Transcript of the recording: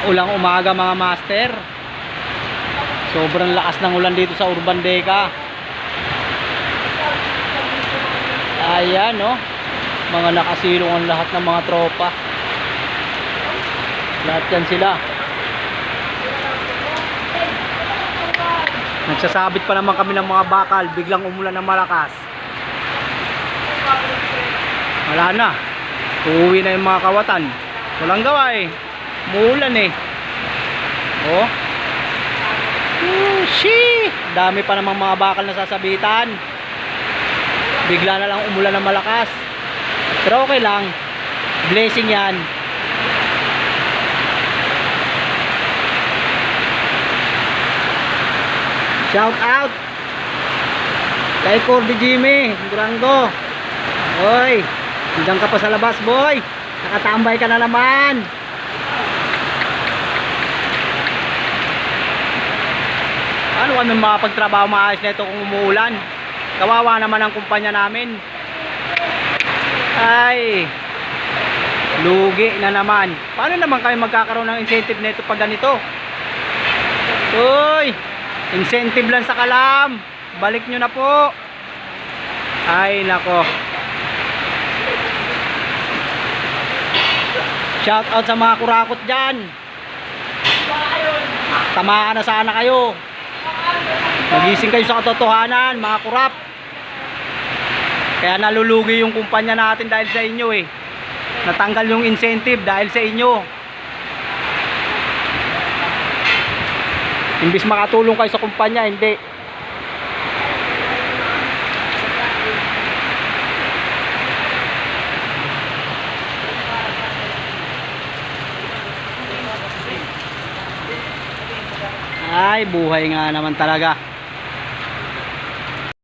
Maulang umaga mga master. Sobrang lakas ng ulan dito sa Urban Deca. Ayan no, mga nakasilong ang lahat ng mga tropa. Lahat yan sila. Nagsasabit pa naman kami ng mga bakal. Biglang umulan ng malakas. Wala na, uuwi na yung mga kawatan. Walang gawa eh, umuulan eh. Oh, shee, dami pa namang mga bakal na sasabitan. Bigla na lang umulan ng malakas. Pero okay lang, blessing yan. Shout out kay Cordy Jimmy Durango. Hoy, diyan ka pa sa labas boy, nakatambay ka na naman. Ano kami makapagtrabaho maayos na ito kung umuulan? Kawawa naman ang kumpanya namin. Ay, lugi na naman. Paano naman kami magkakaroon ng incentive nito pag ganito? Uy, incentive lang sa kalam. Balik nyo na po. Ay nako. Shout out sa mga kurakot dyan. Tamaan na sana kayo. Magising kayo sa katotohanan mga kurap. Kaya nalulugi yung kumpanya natin dahil sa inyo eh. Natanggal yung incentive dahil sa inyo. Imbis makatulong kayo sa kumpanya, hindi. Ay, buhay nga naman talaga.